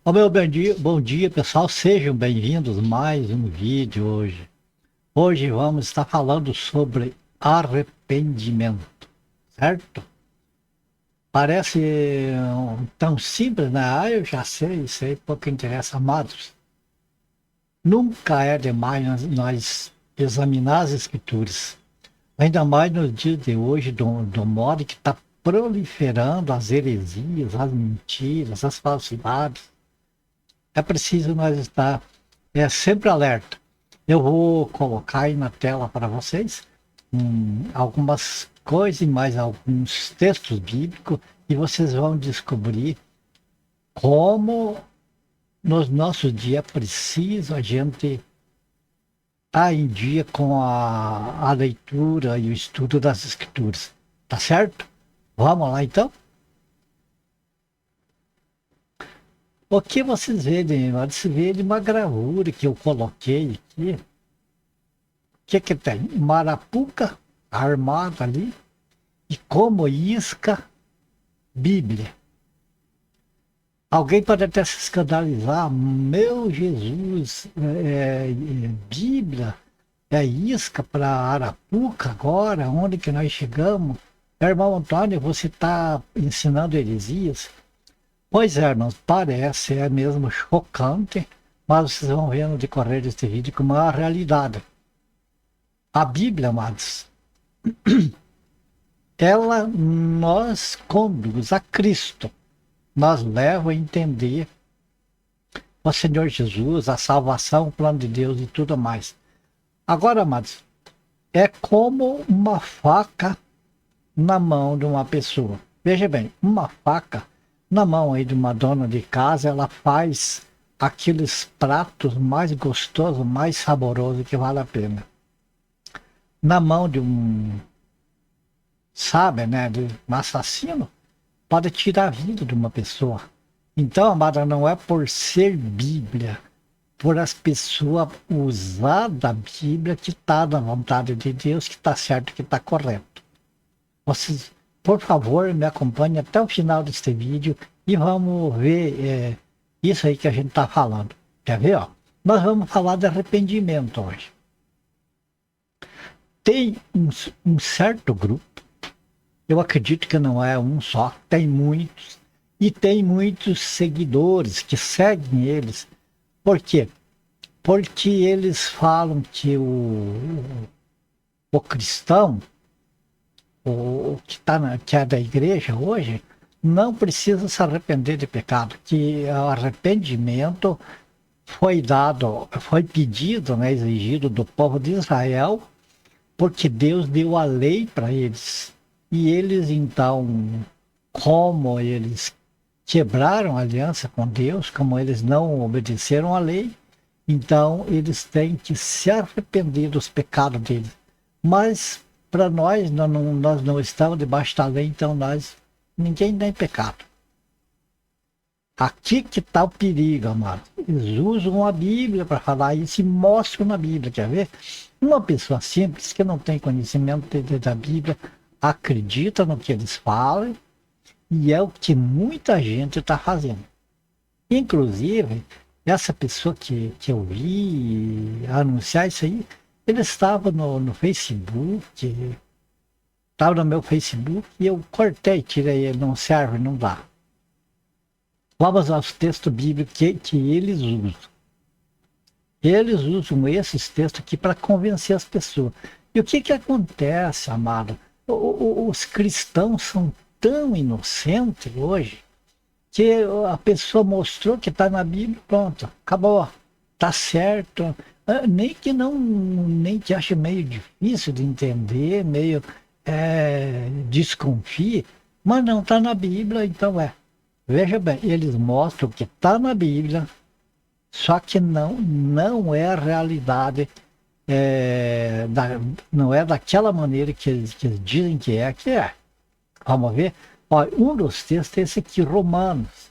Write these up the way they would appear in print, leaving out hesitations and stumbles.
Ó, meu bom dia, pessoal. Sejam bem-vindos a mais um vídeo hoje. Hoje vamos estar falando sobre arrependimento, certo? Parece tão simples, né? Eu já sei, isso aí pouco interessa, amados. Nunca é demais nós examinar as escrituras, ainda mais nos dias de hoje, do modo que está proliferando as heresias, as mentiras, as falsidades. É preciso nós estar sempre alerta. Eu vou colocar aí na tela para vocês algumas coisas e mais alguns textos bíblicos e vocês vão descobrir como nos nossos dias é preciso a gente estar em dia com a leitura e o estudo das escrituras. Tá certo? Vamos lá então? O que vocês veem? Você vê de uma gravura que eu coloquei aqui. Que tem? Marapuca armado ali e como isca Bíblia. Alguém pode até se escandalizar, meu Jesus, Bíblia é isca para Arapuca agora, onde que nós chegamos? Irmão Antônio, você está ensinando heresias? Pois é, não parece, é mesmo chocante, mas vocês vão ver no decorrer deste vídeo como é a realidade. A Bíblia, amados, ela nos conduz a Cristo, nos leva a entender o Senhor Jesus, a salvação, o plano de Deus e tudo mais. Agora, amados, é como uma faca na mão de uma pessoa. Veja bem, uma faca na mão aí de uma dona de casa, ela faz aqueles pratos mais gostosos, mais saborosos que vale a pena. Na mão de sabe, né, de um assassino, pode tirar a vida de uma pessoa. Então, amada, não é por ser Bíblia, por as pessoas usar da Bíblia que está na vontade de Deus, que está certo, que está correto. Vocês, por favor, me acompanhem até o final deste vídeo e vamos ver isso aí que a gente está falando. Quer ver? Ó? Nós vamos falar de arrependimento hoje. Tem um certo grupo, eu acredito que não é um só, tem muitos, e tem muitos seguidores que seguem eles. Por quê? Porque eles falam que o cristão, o que, que é da igreja hoje, não precisa se arrepender de pecado, que o arrependimento foi dado, foi pedido, né, exigido do povo de Israel, porque Deus deu a lei para eles. E eles, então, como eles quebraram a aliança com Deus, como eles não obedeceram à lei, então eles têm que se arrepender dos pecados deles. Mas para nós não estamos debaixo da lei, então ninguém tem pecado. Aqui que está o perigo, amado. Eles usam a Bíblia para falar isso e mostram na Bíblia, quer ver? Uma pessoa simples que não tem conhecimento da Bíblia acredita no que eles falam e é o que muita gente está fazendo. Inclusive, essa pessoa que eu vi anunciar isso aí, ele estava no Facebook, estava no meu Facebook e eu cortei, tirei ele, não serve, não dá. Vamos aos textos bíblicos que eles usam. Eles usam esses textos aqui para convencer as pessoas. E o que acontece, amado? Os cristãos são tão inocentes hoje que a pessoa mostrou que está na Bíblia, pronto, acabou, está certo. Nem que ache meio difícil de entender, meio desconfie, mas não está na Bíblia, então é. Veja bem, eles mostram que está na Bíblia, só que não é a realidade, não é daquela maneira que eles dizem que é, que é. Vamos ver? Ó, um dos textos é esse aqui, Romanos,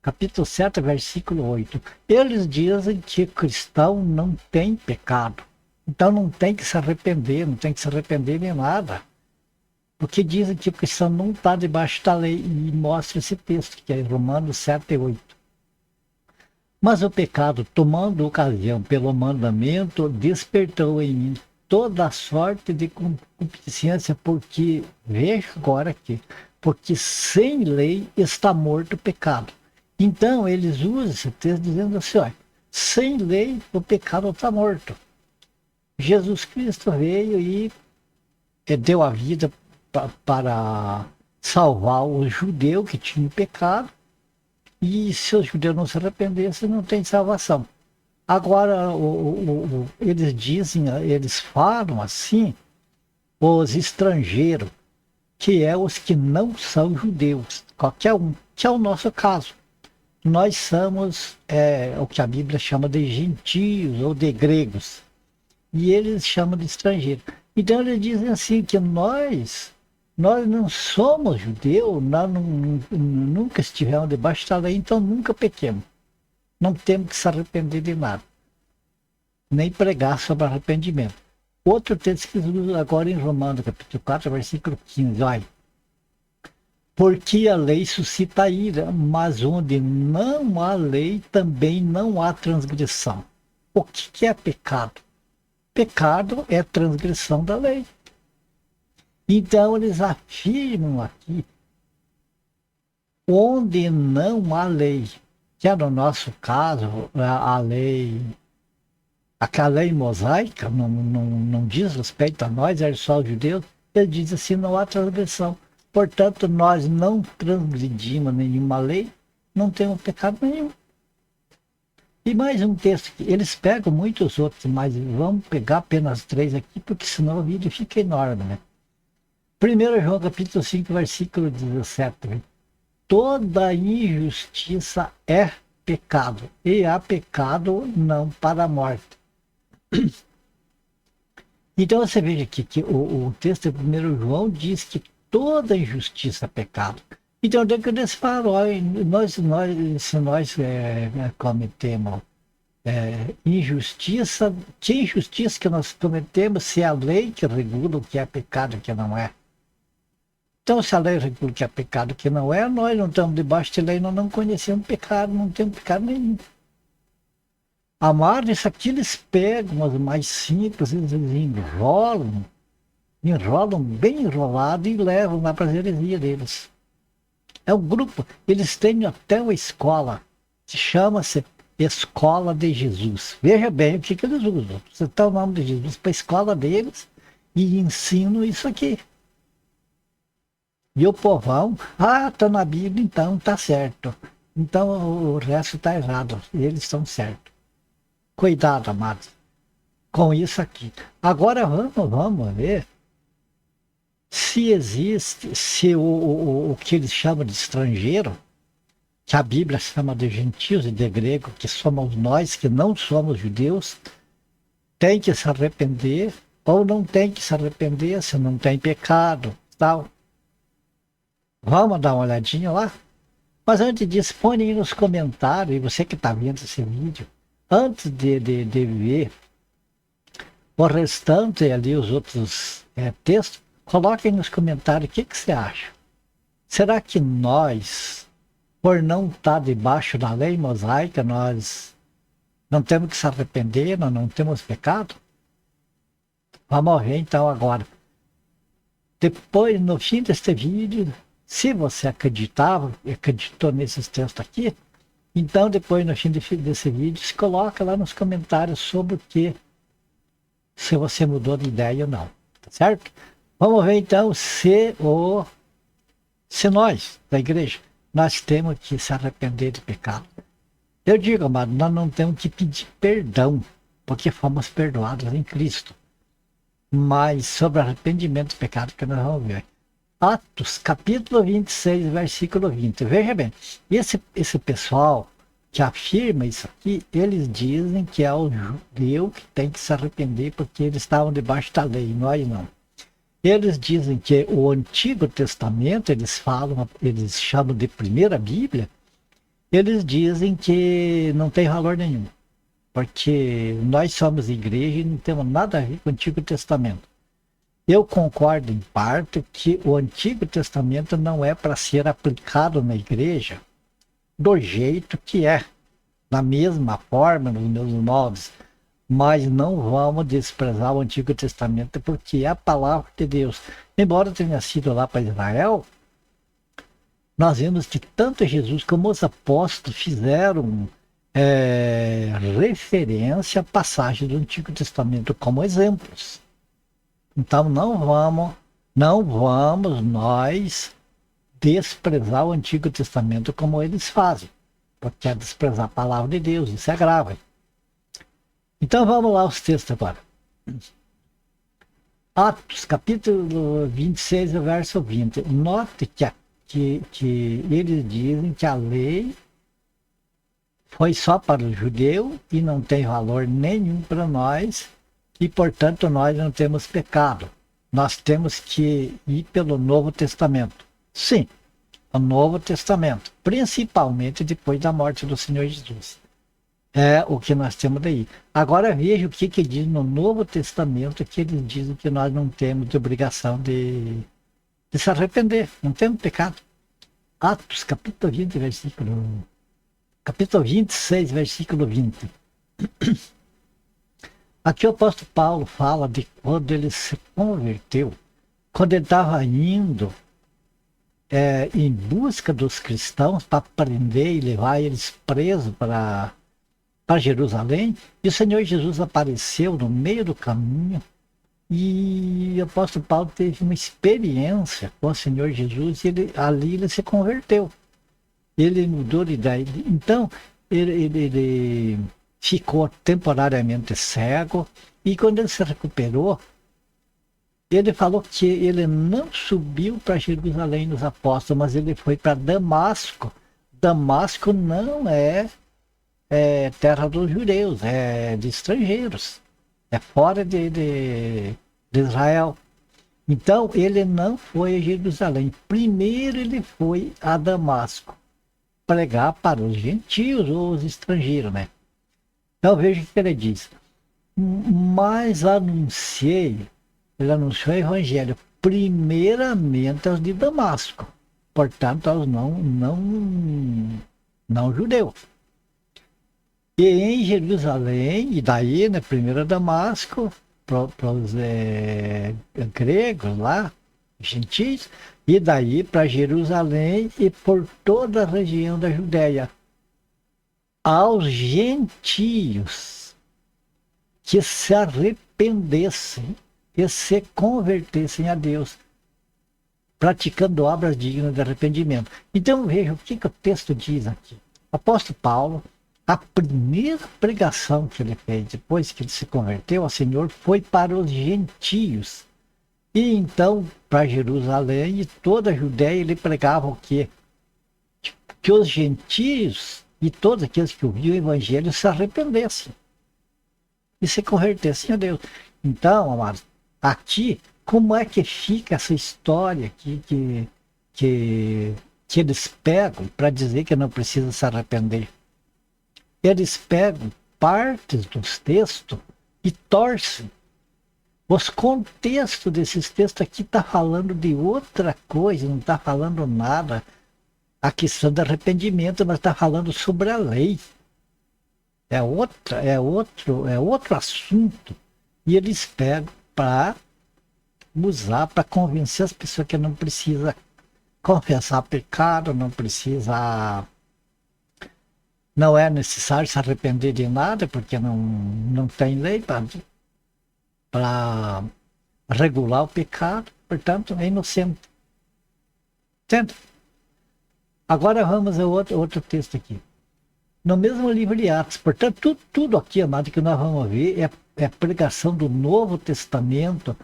capítulo 7, versículo 8. Eles dizem que cristão não tem pecado, então não tem que se arrepender, não tem que se arrepender de nada. Porque dizem que o cristão não está debaixo da lei, e mostra esse texto, que é Romanos 7, 8. Mas o pecado, tomando ocasião pelo mandamento, despertou em mim toda sorte de concupiscência, porque, veja agora aqui, porque sem lei está morto o pecado. Então, eles usam esse texto dizendo assim, olha, sem lei o pecado está morto. Jesus Cristo veio e deu a vida para salvar o judeu que tinha pecado, e se os judeus não se arrependessem, não tem salvação. Agora, eles dizem, eles falam assim, os estrangeiros, que é os que não são judeus, qualquer um, que é o nosso caso. Nós somos o que a Bíblia chama de gentios ou de gregos, e eles chamam de estrangeiro. Então eles dizem assim que nós não somos judeus, nós nunca estivemos debaixo da lei, então nunca pequemos. Não temos que se arrepender de nada, nem pregar sobre arrependimento. Outro texto que usa agora em Romanos, capítulo 4, versículo 15, olha. Porque a lei suscita ira, mas onde não há lei, também não há transgressão. O que é pecado? Pecado é transgressão da lei. Então eles afirmam aqui, onde não há lei, que é no nosso caso, a lei, aquela lei mosaica, não diz respeito a nós, é só os judeus, ele diz assim, não há transgressão. Portanto, nós não transgredimos nenhuma lei, não temos pecado nenhum. E mais um texto que eles pegam muitos outros, mas vamos pegar apenas 3 aqui, porque senão o vídeo fica enorme, né? 1 João capítulo 5, versículo 17. Toda injustiça é pecado, e há pecado não para a morte. Então você veja aqui que o texto de 1 João diz que toda injustiça é pecado. Então, dentro desse fala, se nós cometemos injustiça, que injustiça que nós cometemos se é a lei que regula o que é pecado e o que não é? Então, se a lei regula o que é pecado e o que não é, nós não estamos debaixo de lei, nós não conhecemos pecado, não temos pecado nenhum. Amado, isso aqui eles pegam as mais simples, eles enrolam bem enrolado e levam lá para a heresia deles. É um grupo, eles têm até uma escola, que chama-se Escola de Jesus. Veja bem o que eles usam. Você dá o nome de Jesus para a escola deles e ensinam isso aqui. E o povão, tá na Bíblia, então tá certo. Então o resto está errado, eles estão certos. Cuidado, amados, com isso aqui. Agora vamos ver se existe, se o que eles chamam de estrangeiro, que a Bíblia chama de gentios e de grego, que somos nós, que não somos judeus, tem que se arrepender ou não tem que se arrepender se não tem pecado, tal. Vamos dar uma olhadinha lá? Mas antes disso, põe aí nos comentários, e você que está vendo esse vídeo, antes de ver o restante ali, os outros textos, coloquem nos comentários o que você acha. Será que nós, por não estar debaixo da lei mosaica, nós não temos que se arrepender, nós não temos pecado? Vamos ver então agora. Depois, no fim deste vídeo, se você acreditou nesses textos aqui, então depois, no fim desse vídeo, se coloca lá nos comentários sobre o que, se você mudou de ideia ou não, tá certo? Vamos ver então se nós, da igreja, nós temos que se arrepender de pecado. Eu digo, amado, nós não temos que pedir perdão, porque fomos perdoados em Cristo. Mas sobre arrependimento de pecado que nós vamos ver. Atos, capítulo 26, versículo 20. Veja bem, esse pessoal que afirma isso aqui, eles dizem que é o judeu que tem que se arrepender porque eles estavam debaixo da lei, nós não. Eles dizem que o Antigo Testamento, eles chamam de primeira Bíblia, eles dizem que não tem valor nenhum, porque nós somos igreja e não temos nada a ver com o Antigo Testamento. Eu concordo em parte que o Antigo Testamento não é para ser aplicado na igreja do jeito que é. da mesma forma, nos mesmos moldes, mas não vamos desprezar o Antigo Testamento, porque é a palavra de Deus. Embora tenha sido lá para Israel, nós vemos que tanto Jesus como os apóstolos fizeram referência a passagens do Antigo Testamento como exemplos. Então não vamos nós desprezar o Antigo Testamento como eles fazem, porque é desprezar a palavra de Deus, isso é grave. Então vamos lá os textos agora. Atos, capítulo 26, verso 20. Note que eles dizem que a lei foi só para o judeu e não tem valor nenhum para nós, e portanto nós não temos pecado. Nós temos que ir pelo Novo Testamento. Sim, o Novo Testamento, principalmente depois da morte do Senhor Jesus. É o que nós temos daí. Agora veja o que diz no Novo Testamento, que eles dizem que nós não temos de obrigação de se arrepender, não temos pecado. Atos, capítulo 20, capítulo 26, versículo 20. Aqui o apóstolo Paulo fala de quando ele se converteu, quando ele estava indo em busca dos cristãos para prender e levar eles presos para Jerusalém, e o Senhor Jesus apareceu no meio do caminho, e o apóstolo Paulo teve uma experiência com o Senhor Jesus, e ali ele se converteu. Ele mudou de ideia. Então, ele ficou temporariamente cego, e quando ele se recuperou, ele falou que ele não subiu para Jerusalém nos apóstolos, mas ele foi para Damasco. Damasco não é terra dos judeus, é de estrangeiros, é fora de Israel. Então ele não foi a Jerusalém. Primeiro ele foi a Damasco pregar para os gentios ou os estrangeiros, né? Então veja o que ele diz. Mas ele anunciou o evangelho primeiramente aos de Damasco, portanto aos não judeus. E em Jerusalém, e daí, né, primeiro Damasco, para os gregos lá, gentios, e daí para Jerusalém e por toda a região da Judéia. Aos gentios que se arrependessem e se convertessem a Deus, praticando obras dignas de arrependimento. Então veja o que o texto diz aqui. O apóstolo Paulo, a primeira pregação que ele fez depois que ele se converteu ao Senhor foi para os gentios. E então, para Jerusalém e toda a Judéia, ele pregava o quê? Que os gentios e todos aqueles que ouviam o evangelho se arrependessem e se convertessem a Deus. Então, amados, aqui, como é que fica essa história aqui que eles pegam para dizer que não precisa se arrepender? Eles pegam partes dos textos e torcem. Os contextos desses textos aqui está falando de outra coisa, não está falando nada. A questão do arrependimento, mas está falando sobre a lei. É outro assunto. E eles pegam para usar, para convencer as pessoas que não precisa confessar pecado, não é necessário se arrepender de nada, porque não tem lei para regular o pecado, portanto é inocente. Entende? Agora vamos a outro texto aqui. No mesmo livro de Atos, portanto, tudo aqui, amado, que nós vamos ver é a pregação do Novo Testamento,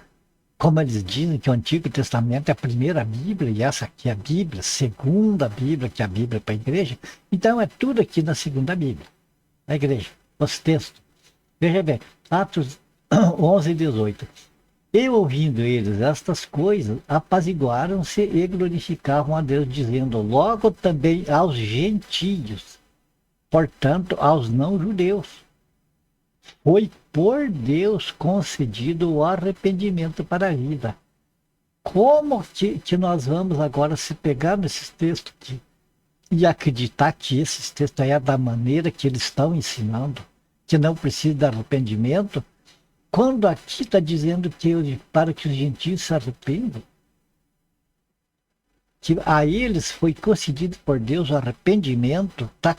como eles dizem que o Antigo Testamento é a primeira Bíblia, e essa aqui é a Bíblia, a segunda Bíblia, que é a Bíblia para a igreja. Então é tudo aqui na segunda Bíblia, na igreja, os textos. Veja bem, Atos 11 e 18. E ouvindo eles estas coisas, apaziguaram-se e glorificavam a Deus, dizendo logo também aos gentios, portanto aos não-judeus, foi por Deus concedido o arrependimento para a vida. Como que nós vamos agora se pegar nesses textos aqui? e acreditar que esses textos aí é da maneira que eles estão ensinando, que não precisa de arrependimento, quando aqui está dizendo que para que os gentios se arrependam, que a eles foi concedido por Deus o arrependimento, tá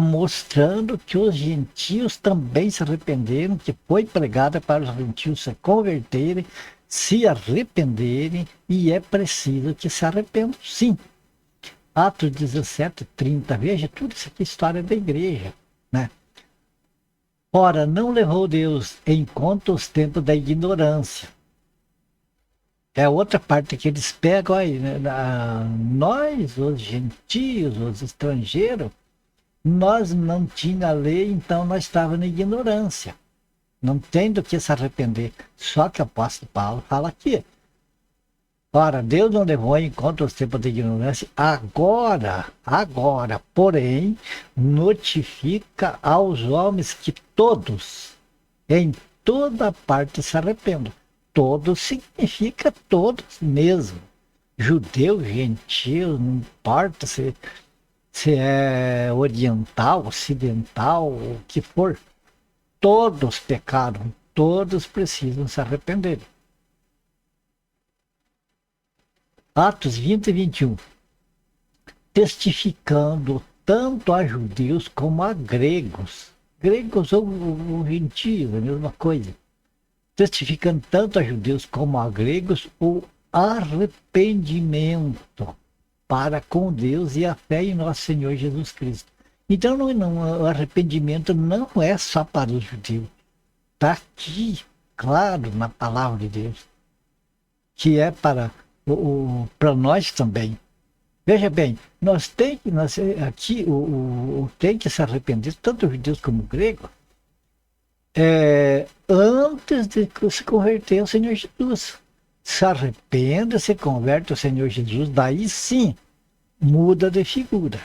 mostrando que os gentios também se arrependeram, que foi pregada para os gentios se converterem, se arrependerem, e é preciso que se arrependam, sim. Atos 17, 30, veja, tudo isso aqui é história da igreja, né? Ora, não levou Deus em conta os tempos da ignorância. É outra parte que eles pegam aí, né? Nós, os gentios, os estrangeiros, nós não tinha lei, então nós estávamos na ignorância. Não tem do que se arrepender. Só que o apóstolo Paulo fala aqui. Ora, Deus não levou em conta os tempos da ignorância, agora, porém, notifica aos homens que todos, em toda parte, se arrependam. Todos significa todos mesmo. Judeu, gentio, não importa se é oriental, ocidental, o que for. Todos pecaram, todos precisam se arrepender. Atos 20 e 21. Testificando tanto a judeus como a gregos. Gregos ou gentios, a mesma coisa. Testificando tanto a judeus como a gregos o arrependimento para com Deus e a fé em nosso Senhor Jesus Cristo. Então, o arrependimento não é só para os judeus. Está aqui, claro, na palavra de Deus, que é para nós também. Veja bem, aqui tem que se arrepender, tanto os judeus como os gregos, antes de se converter ao Senhor Jesus. Se arrependa, se converte ao Senhor Jesus, daí sim muda de figura.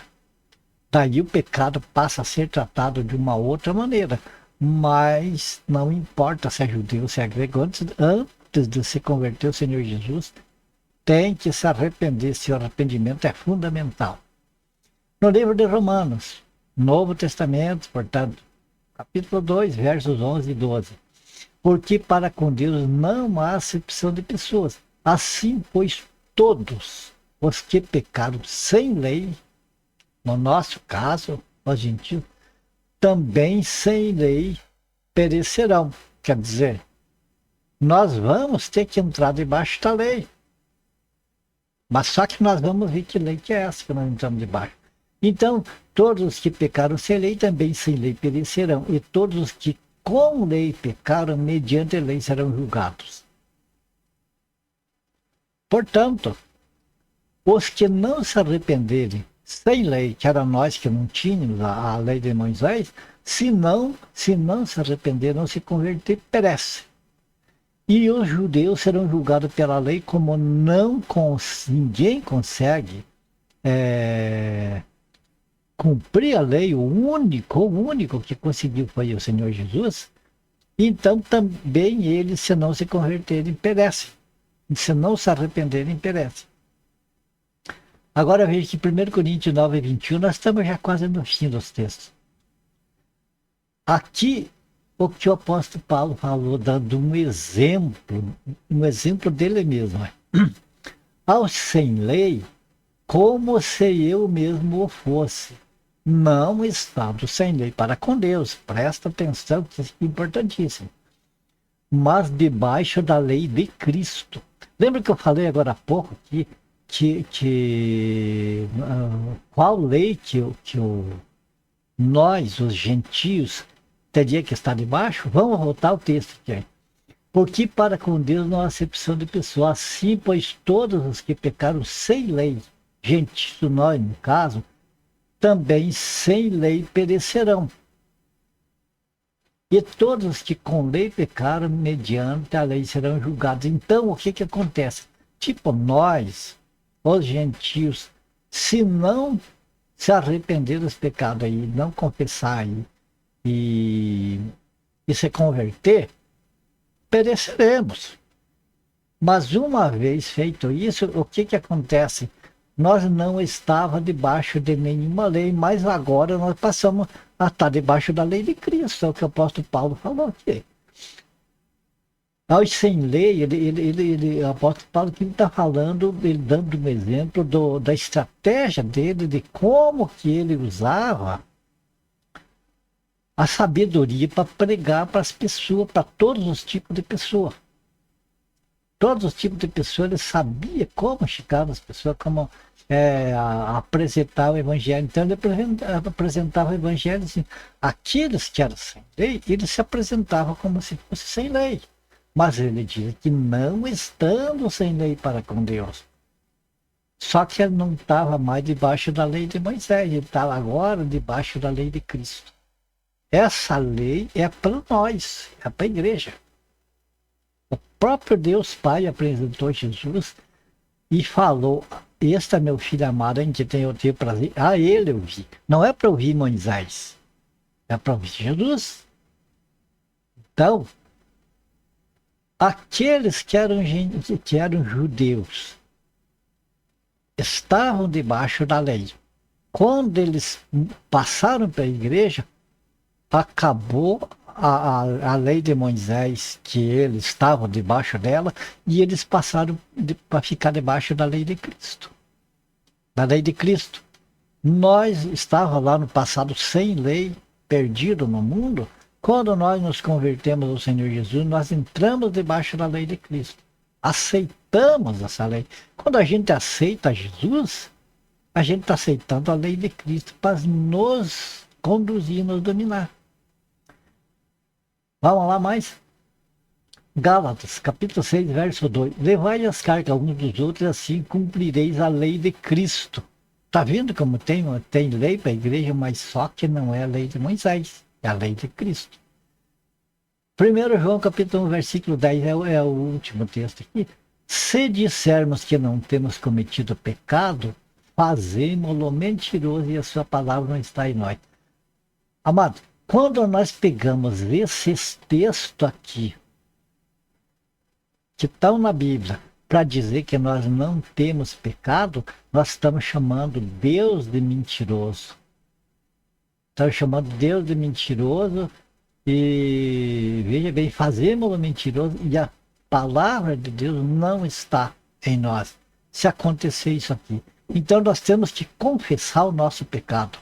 Daí o pecado passa a ser tratado de uma outra maneira. Mas não importa se é judeu, se é grego, antes de se converter ao Senhor Jesus, tem que se arrepender. Esse arrependimento é fundamental. No livro de Romanos, Novo Testamento, portanto, capítulo 2, versos 11 e 12. Porque para com Deus não há acepção de pessoas. Assim, pois, todos os que pecaram sem lei, no nosso caso, os gentios, também sem lei perecerão. Quer dizer, nós vamos ter que entrar debaixo da lei. Mas só que nós vamos ver que lei que é essa que nós entramos debaixo. Então, todos os que pecaram sem lei também sem lei perecerão. E todos os que com lei pecaram, mediante a lei serão julgados. Portanto, os que não se arrependerem sem lei, que era nós que não tínhamos a lei de Moisés, se não se arrepender, não se converter, perece. E os judeus serão julgados pela lei, como ninguém consegue cumprir a lei, o único que conseguiu foi o Senhor Jesus. Então também eles, se não se converterem, perecem. Se não se arrependerem, perecem. Agora veja que 1 Coríntios 9, 21, nós estamos já quase no fim dos textos. Aqui, o que o apóstolo Paulo falou, dando um exemplo dele mesmo. Aos sem lei, como se eu mesmo o fosse, não estando sem lei para com Deus. Presta atenção, que isso é importantíssimo. Mas debaixo da lei de Cristo. Lembra que eu falei agora há pouco qual lei que nós, os gentios, teria que estar debaixo? Vamos voltar ao texto aqui. Porque para com Deus não há acepção de pessoa. Assim, pois todos os que pecaram sem lei, gentios, nós no caso, também sem lei perecerão. E todos os que com lei pecaram, mediante a lei serão julgados. Então, o que acontece? Tipo, nós, os gentios, se não se arrepender dos pecados aí, não confessar aí, e se converter, pereceremos. Mas uma vez feito isso, o que acontece? nós não estávamos debaixo de nenhuma lei, mas agora nós passamos a estar debaixo da lei de Cristo, é o que o apóstolo Paulo falou aqui. Aos sem lei, o apóstolo Paulo que ele está falando, ele dando um exemplo da estratégia dele, de como que ele usava a sabedoria para pregar para as pessoas, para todos os tipos de pessoas. Todos os tipos de pessoas, ele sabia como chegar nas pessoas, como apresentar o evangelho. Então ele apresentava o evangelho assim. Aqueles que eram sem lei, ele se apresentava como se fosse sem lei. Mas ele diz que não estando sem lei para com Deus. Só que ele não estava mais debaixo da lei de Moisés, ele estava agora debaixo da lei de Cristo. Essa lei é para nós, é para a igreja. O próprio Deus Pai apresentou Jesus e falou: este é meu filho amado, em que tenho prazer. A ele ouvir. Não é para ouvir Moisés, é para ouvir Jesus. Então, aqueles que eram judeus estavam debaixo da lei. Quando eles passaram para a igreja, acabou a lei de Moisés, que eles estavam debaixo dela, e eles passaram para ficar debaixo da lei de Cristo. Da lei de Cristo. Nós estávamos lá no passado sem lei, perdido no mundo. Quando nós nos convertemos ao Senhor Jesus, nós entramos debaixo da lei de Cristo. Aceitamos essa lei. Quando a gente aceita Jesus, a gente está aceitando a lei de Cristo para nos conduzir, nos dominar. Vamos lá mais? Gálatas, capítulo 6, verso 2. Levai as cargas uns dos outros, assim cumprireis a lei de Cristo. Está vendo como tem lei para a igreja, mas só que não é a lei de Moisés, é a lei de Cristo. 1 João capítulo 1, versículo 10 é o último texto aqui. Se dissermos que não temos cometido pecado, fazemos-lo mentiroso e a sua palavra não está em nós. Amado, quando nós pegamos esses textos aqui, que estão na Bíblia, para dizer que nós não temos pecado, nós estamos chamando Deus de mentiroso. Estamos chamando Deus de mentiroso e, veja bem, fazemos-lo mentiroso e a palavra de Deus não está em nós. Se acontecer isso aqui. Então nós temos que confessar o nosso pecado.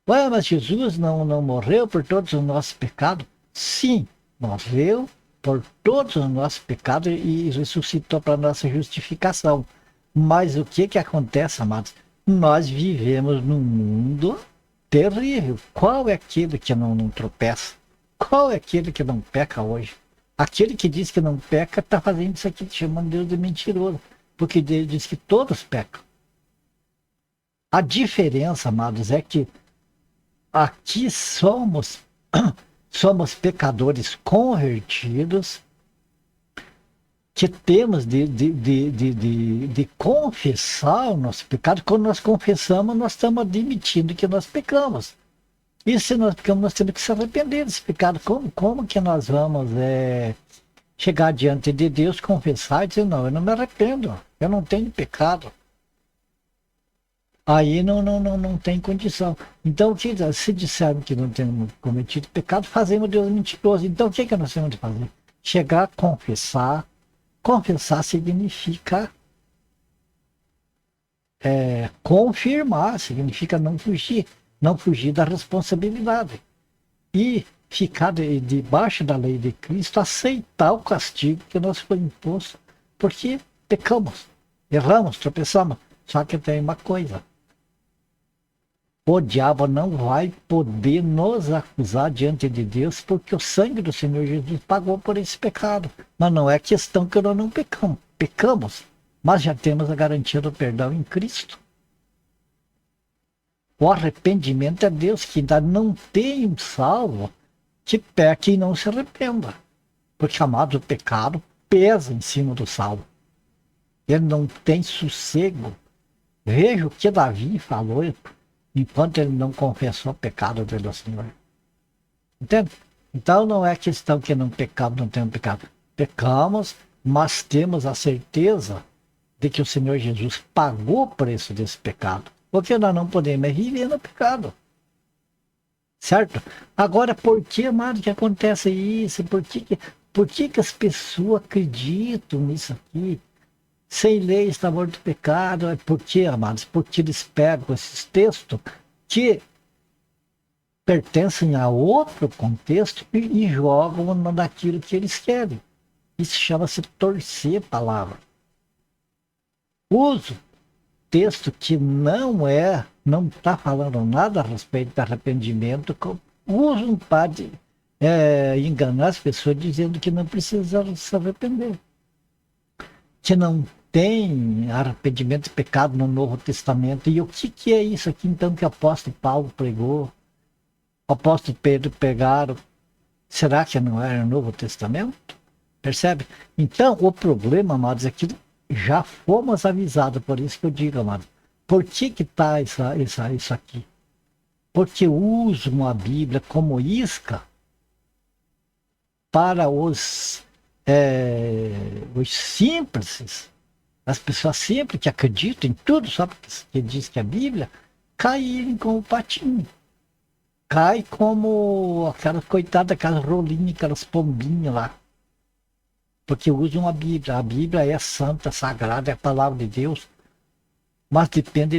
Ué, mas Jesus não morreu por todos os nossos pecados? Sim, morreu por todos os nossos pecados e ressuscitou para nossa justificação. Mas o que acontece, amados? Nós vivemos num mundo terrível. Qual é aquele que não tropeça? Qual é aquele que não peca hoje? Aquele que diz que não peca está fazendo isso aqui, chamando Deus de mentiroso. Porque Deus diz que todos pecam. A diferença, amados, é que aqui somos pecadores convertidos, que temos de confessar o nosso pecado. Quando nós confessamos, nós estamos admitindo que nós pecamos. E se nós pecamos, nós temos que se arrepender desse pecado. Como que nós vamos chegar diante de Deus, confessar e dizer: não, eu não me arrependo, eu não tenho pecado? Aí não tem condição. Então, se dissermos que não temos cometido pecado, fazemos Deus mentiroso. Então, o que nós temos de fazer? Chegar a confessar. Confessar significa confirmar, significa não fugir da responsabilidade. E ficar debaixo da lei de Cristo, aceitar o castigo que nos foi imposto, porque pecamos, erramos, tropeçamos. Só que tem uma coisa: o diabo não vai poder nos acusar diante de Deus, porque o sangue do Senhor Jesus pagou por esse pecado. Mas não é questão que nós não pecamos. Pecamos, mas já temos a garantia do perdão em Cristo. O arrependimento é Deus que ainda não tem um salvo que peque e não se arrependa. Porque, amado, o pecado pesa em cima do salvo. Ele não tem sossego. Veja o que Davi falou enquanto ele não confessou o pecado dele ao Senhor. Entende? Então não é questão que não pecamos, não temos pecado. Pecamos, mas temos a certeza de que o Senhor Jesus pagou o preço desse pecado. Porque nós não podemos viver no pecado. Certo? Agora, por que, amado, que acontece isso? Por que as pessoas acreditam nisso aqui? Sem lei está morto o pecado. Por que, amados? Porque eles pegam esses textos que pertencem a outro contexto e jogam naquilo que eles querem. Isso chama-se torcer a palavra. Uso texto que não está falando nada a respeito de arrependimento, usam para enganar as pessoas dizendo que não precisam se arrepender. Que não tem arrependimento de pecado no Novo Testamento. E o que é isso aqui então que o apóstolo Paulo pregou? O apóstolo Pedro pegaram. Será que não era o Novo Testamento? Percebe? Então, o problema, amados, é que já fomos avisados, por isso que eu digo, amados. Por que está isso aqui? Porque usam a Bíblia como isca para os simples, as pessoas sempre que acreditam em tudo, só porque diz que é a Bíblia, caírem como patinho. Cai como aquelas coitadas, aquelas rolinhas, aquelas pombinhas lá. Porque usam a Bíblia. A Bíblia é santa, sagrada, é a palavra de Deus. Mas depende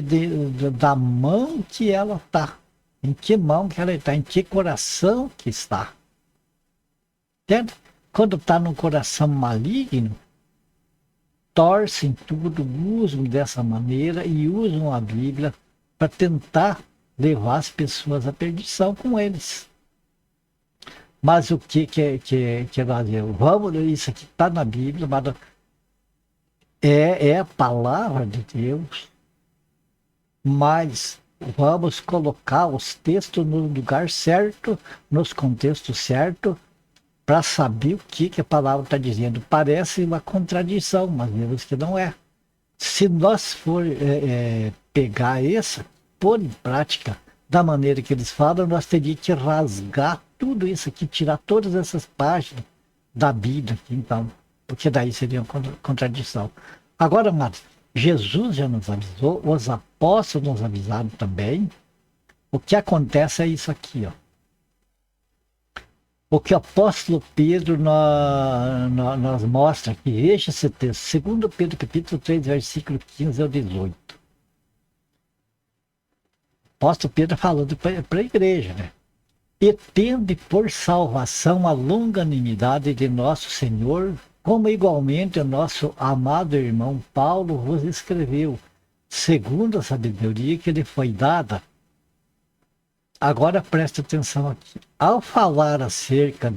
da mão que ela está. Em que mão que ela está, em que coração que está. Entende? Quando está num coração maligno, torcem tudo, usam dessa maneira e usam a Bíblia para tentar levar as pessoas à perdição com eles. Mas o que nós vamos, isso aqui está na Bíblia, mas é a palavra de Deus, mas vamos colocar os textos no lugar certo, nos contextos certos, para saber o que a palavra está dizendo. Parece uma contradição, mas vemos que não é. Se nós for pegar essa, pôr em prática da maneira que eles falam, nós teríamos que rasgar tudo isso aqui, tirar todas essas páginas da Bíblia aqui, então, porque daí seria uma contradição. Agora, amados, Jesus já nos avisou, os apóstolos nos avisaram também. O que acontece é isso aqui, ó. O que o apóstolo Pedro nos mostra aqui, veja esse texto, 2 Pedro capítulo 3, versículo 15 ao 18. O apóstolo Pedro falando para a igreja, né? E tende por salvação a longanimidade de nosso Senhor, como igualmente o nosso amado irmão Paulo vos escreveu, segundo a sabedoria que lhe foi dada. Agora preste atenção aqui. Ao falar acerca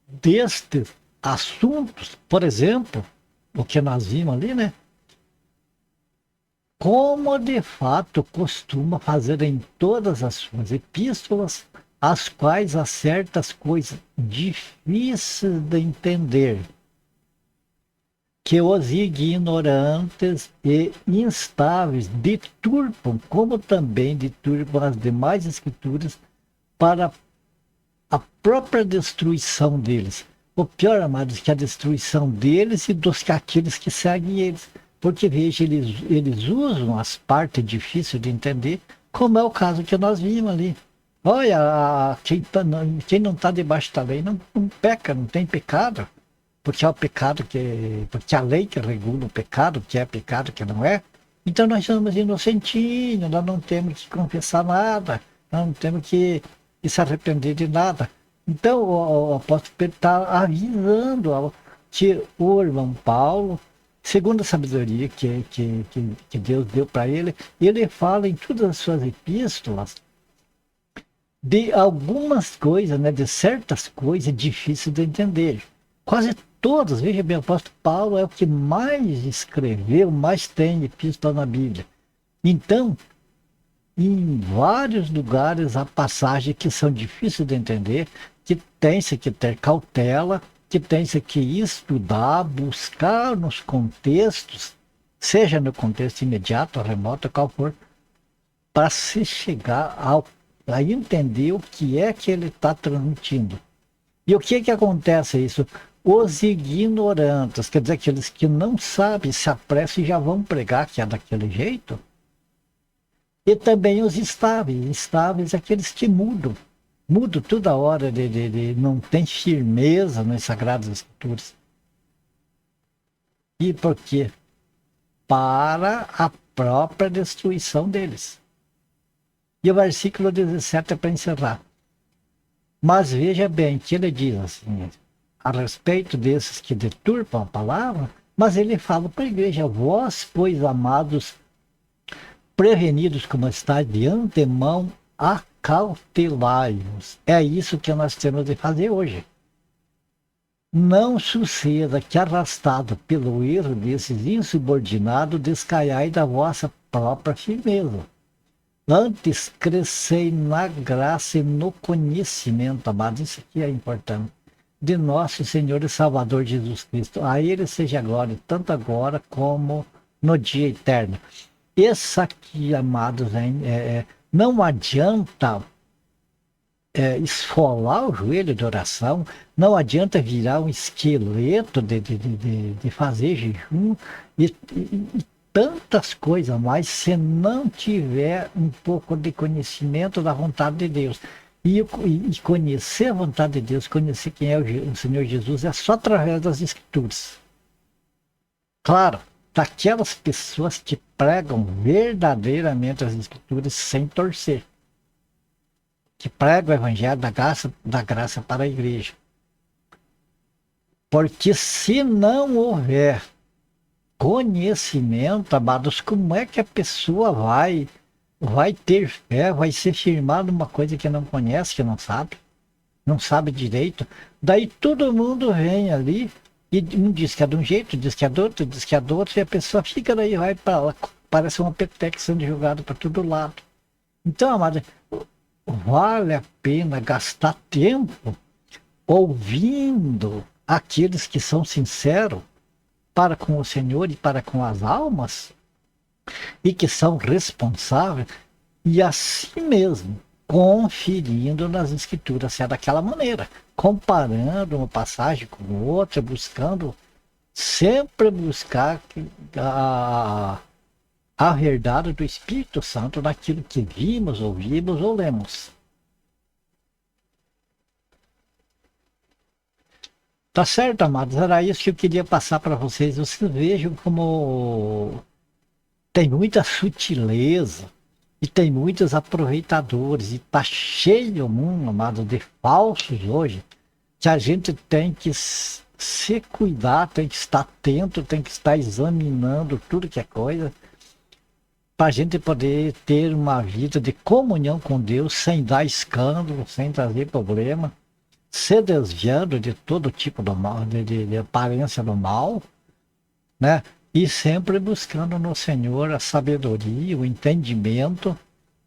destes assuntos, por exemplo, o que nós vimos ali, né? Como de fato costuma fazer em todas as suas epístolas, as quais há certas coisas difíceis de entender, que os ignorantes e instáveis deturpam, como também deturpam as demais escrituras, para a própria destruição deles. O pior, amados, que a destruição deles e dos aqueles que seguem eles. Porque, veja, eles usam as partes difíceis de entender, como é o caso que nós vimos ali. Olha, quem não está debaixo da lei não peca, não tem pecado. Porque é o pecado porque a lei que regula o pecado, que é pecado, que não é. Então nós somos inocentinhos, nós não temos que confessar nada, nós não temos que se arrepender de nada. Então o apóstolo Pedro está avisando que o irmão Paulo, segundo a sabedoria que Deus deu para ele fala em todas as suas epístolas de algumas coisas, né, de certas coisas difíceis de entender. Quase todas, veja bem, o apóstolo Paulo é o que mais escreveu, mais tem epístola na Bíblia. Então, em vários lugares há passagens que são difíceis de entender, que tem-se que ter cautela, que tem-se que estudar, buscar nos contextos, seja no contexto imediato, remoto, qual for, para se chegar a entender o que é que ele está transmitindo. E o que acontece isso? Os ignorantes, quer dizer, aqueles que não sabem, se apressam e já vão pregar que é daquele jeito. E também os estáveis, aqueles que mudam toda hora, não tem firmeza nas Sagradas Escrituras. E por quê? Para a própria destruição deles. E o versículo 17 é para encerrar. Mas veja bem que ele diz assim, a respeito desses que deturpam a palavra, mas ele fala para a igreja, vós, pois, amados, prevenidos como estáis de antemão, acautelai-vos. É isso que nós temos de fazer hoje. Não suceda que, arrastado pelo erro desses insubordinados, descaiai da vossa própria firmeza. Antes, crescei na graça e no conhecimento, amados. Isso aqui é importante. De nosso Senhor e Salvador Jesus Cristo. A Ele seja a glória, tanto agora como no dia eterno. Isso aqui, amados, não adianta esfolar o joelho de oração, não adianta virar um esqueleto de fazer jejum e tantas coisas mais, se não tiver um pouco de conhecimento da vontade de Deus. E conhecer a vontade de Deus, conhecer quem é o Senhor Jesus, é só através das Escrituras. Claro, daquelas pessoas que pregam verdadeiramente as Escrituras sem torcer. Que pregam o Evangelho da graça para a igreja. Porque se não houver conhecimento, amados, como é que a pessoa vai ter fé, vai ser firmado numa coisa que não conhece, que não sabe direito? Daí todo mundo vem ali e um diz que é de um jeito, diz que é do outro, diz que é do outro, e a pessoa fica daí, vai para lá, parece uma peteca sendo jogada para todo lado. Então, amado, vale a pena gastar tempo ouvindo aqueles que são sinceros para com o Senhor e para com as almas, e que são responsáveis, e assim mesmo, conferindo nas Escrituras, se é daquela maneira, comparando uma passagem com outra, sempre buscar a verdade do Espírito Santo naquilo que vimos, ouvimos ou lemos. Tá certo, amados? Era isso que eu queria passar para vocês. Vocês vejam como tem muita sutileza e tem muitos aproveitadores. E tá cheio o mundo, amado, de falsos hoje, que a gente tem que se cuidar, tem que estar atento, tem que estar examinando tudo que é coisa, para a gente poder ter uma vida de comunhão com Deus, sem dar escândalo, sem trazer problema, se desviando de todo tipo de mal, de aparência do mal, né? E sempre buscando no Senhor a sabedoria, o entendimento,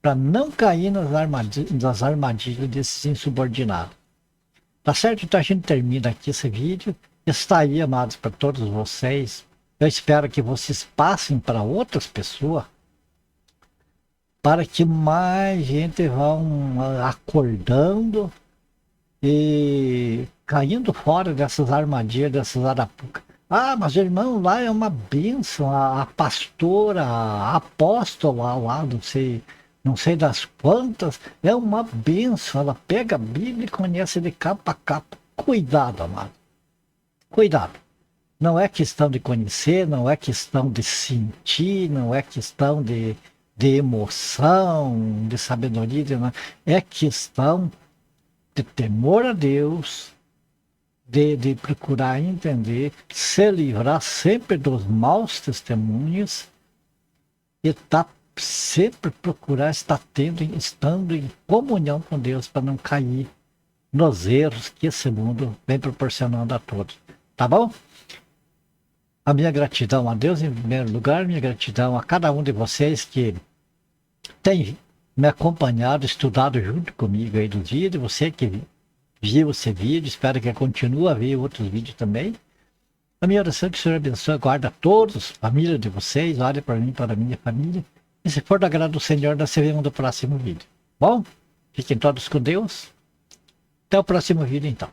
para não cair nas armadilhas desses insubordinados. Tá certo? Então a gente termina aqui esse vídeo. Está aí, amados, para todos vocês. Eu espero que vocês passem para outras pessoas, para que mais gente vá acordando e caindo fora dessas armadilhas, dessas arapucas. Ah, mas irmão, lá é uma bênção, a pastora, a apóstola lá, não sei das quantas, é uma bênção, ela pega a Bíblia e conhece de capa a capa. Cuidado, amado, cuidado. Não é questão de conhecer, não é questão de sentir, não é questão de emoção, de sabedoria, é questão de temor a Deus, de procurar entender, se livrar sempre dos maus testemunhos e sempre procurar estar estando em comunhão com Deus para não cair nos erros que esse mundo vem proporcionando a todos. Tá bom? A minha gratidão a Deus em primeiro lugar, minha gratidão a cada um de vocês que tem me acompanhado, estudado junto comigo aí dos vídeos, você que viu esse vídeo, espero que continue a ver outros vídeos também. A minha oração é que o Senhor abençoe, guarda todos, família de vocês, olhe para mim, para a minha família. E se for do agrado do Senhor, nós se vemos no próximo vídeo. Bom, fiquem todos com Deus. Até o próximo vídeo então.